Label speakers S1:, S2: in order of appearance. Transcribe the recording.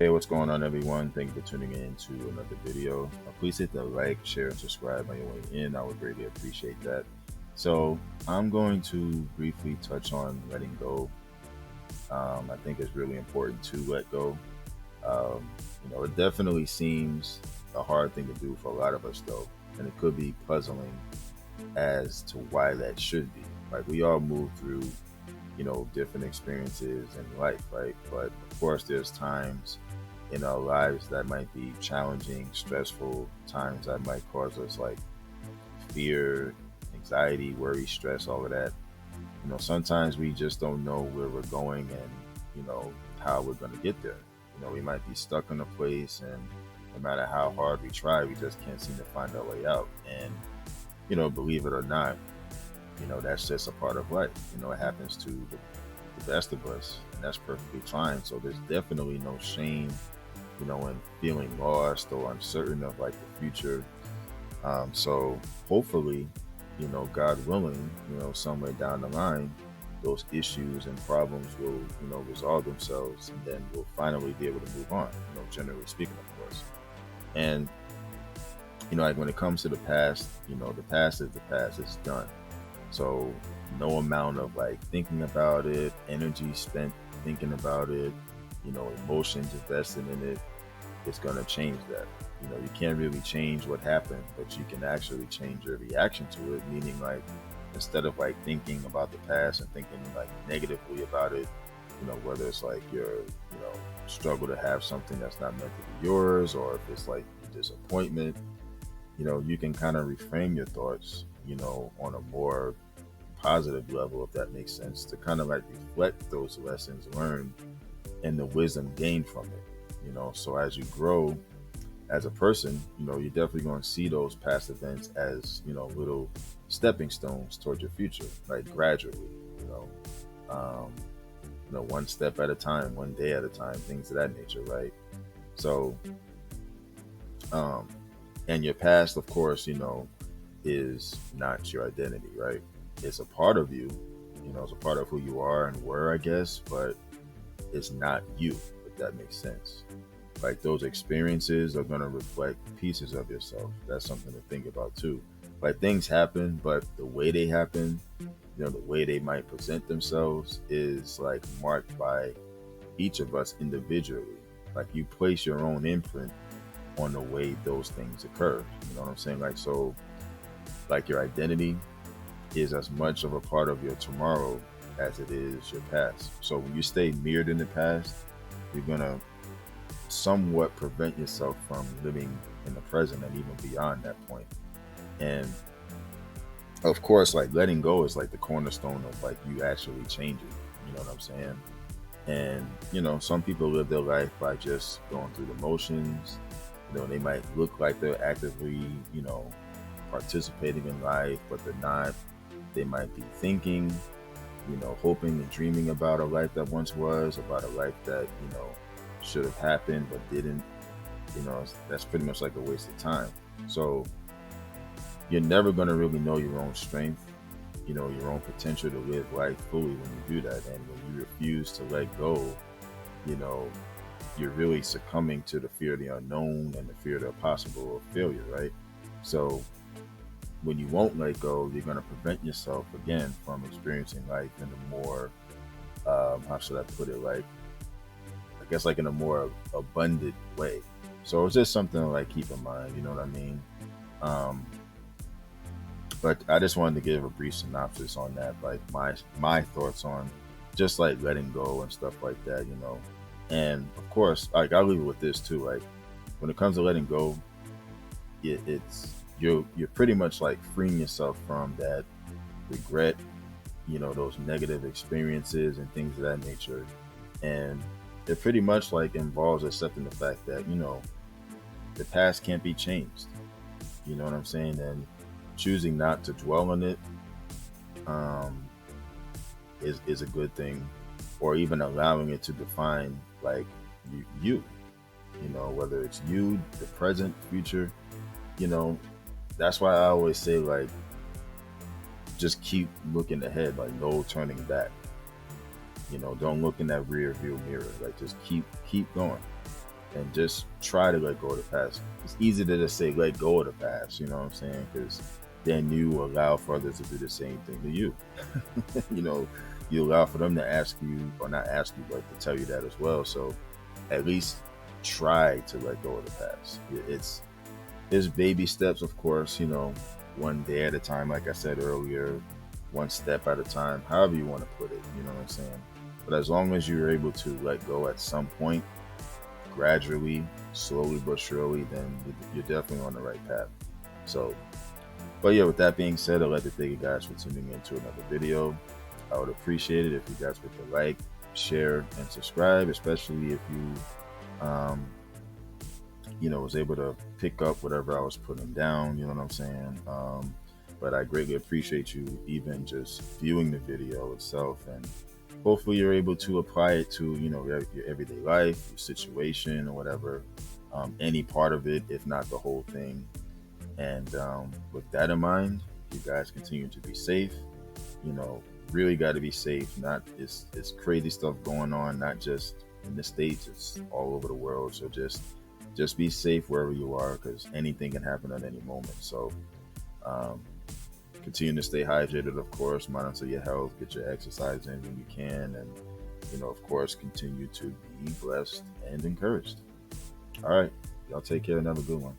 S1: Hey, what's going on, everyone? Thank you for tuning in to another video. Please hit the like, share, and subscribe on your way in. I would greatly appreciate that. So, I'm going to briefly touch on letting go. I think it's really important to let go. It definitely seems a hard thing to do for a lot of us, though, and it could be puzzling as to why that should be. Like, we all move through, different experiences in life, right? But of course, there's times in our lives that might be challenging, stressful, times that might cause us like fear, anxiety, worry, stress, all of that. Sometimes we just don't know where we're going and, how we're going to get there. We might be stuck in a place, and no matter how hard we try, we just can't seem to find our way out. And, believe it or not, that's just a part of life. It happens to the best of us, and that's perfectly fine. So there's definitely no shame, in feeling lost or uncertain of like the future. So hopefully, God willing, somewhere down the line, those issues and problems will, resolve themselves, and then we'll finally be able to move on. Generally speaking, of course. And like when it comes to the past, the past is the past. It's done. So no amount of like thinking about it, energy spent thinking about it, emotions invested in it, it's gonna change that. You can't really change what happened, but you can actually change your reaction to it. Meaning, like, instead of like thinking about the past and thinking like negatively about it, whether it's like your, struggle to have something that's not meant to be yours, or if it's like disappointment, you can kind of reframe your thoughts, on a more positive level, if that makes sense, to kind of like reflect those lessons learned and the wisdom gained from it. So as you grow as a person, you're definitely going to see those past events as, little stepping stones towards your future, like gradually, you know, um, one step at a time, one day at a time, things of that nature, right? So, um, and your past, of course, is not your identity, right? It's a part of you, it's a part of who you are and were, I guess, but it's not you, if that makes sense. Like, those experiences are going to reflect pieces of yourself. That's something to think about too. Like, things happen, but the way they happen, the way they might present themselves is like marked by each of us individually. Like, you place your own imprint on the way those things occur. You know what I'm saying? Like, so, like, your identity is as much of a part of your tomorrow as it is your past. So when you stay mirrored in the past, you're gonna somewhat prevent yourself from living in the present and even beyond that point. And of course, like, letting go is like the cornerstone of like you actually changing. You know what I'm saying? And some people live their life by just going through the motions. They might look like they're actively, participating in life, but they're not. They might be thinking, hoping and dreaming about a life that once was, about a life that, should have happened but didn't. That's pretty much like a waste of time. So you're never going to really know your own strength, your own potential to live life fully when you do that. And when you refuse to let go, you know, you're really succumbing to the fear of the unknown and the fear of the possible of failure, right? So when you won't let go, you're going to prevent yourself again from experiencing life in a more, how should I put it, like, I guess, like in a more abundant way. So it's just something to like keep in mind, you know what I mean? Um, but I just wanted to give a brief synopsis on that, like my thoughts on just like letting go and stuff like that, And of course, like, I'll leave it with this too. Like, when it comes to letting go, it's you're pretty much like freeing yourself from that regret, those negative experiences and things of that nature. And it pretty much like involves accepting the fact that, the past can't be changed. You know what I'm saying? And choosing not to dwell on it, um, is a good thing, or even allowing it to define like you, whether it's you, the present, future, you know. That's why I always say, like, just keep looking ahead, like no turning back. Don't look in that rear view mirror. Like, just keep going. and just try to let go of the past. It's easy to just say let go of the past, you know what I'm saying? Because then you allow for others to do the same thing to you. You know, you allow for them to ask you, or not ask you, but to tell you that as well. So at least try to let go of the past. It's baby steps, of course. You know, one day at a time, like I said earlier, one step at a time, however you want to put it. You know what I'm saying? But as long as you're able to let go at some point, gradually, slowly but surely, then you're definitely on the right path. So, but yeah, with that being said, I'd like to thank you guys for tuning in to another video. I would appreciate it if you guys would like, share, and subscribe, especially if um, was able to pick up whatever I was putting down. You know what I'm saying? But I greatly appreciate you even just viewing the video itself, and hopefully you're able to apply it to your everyday life, your situation, or whatever, any part of it, if not the whole thing. And with that in mind, you guys continue to be safe. You know, really got to be safe. Not it's crazy stuff going on, not just in the states, it's all over the world. So just be safe wherever you are, because anything can happen at any moment. So um, continue to stay hydrated, of course, monitor your health, get your exercise in when you can, and of course, continue to be blessed and encouraged. All right, y'all take care and have a good one.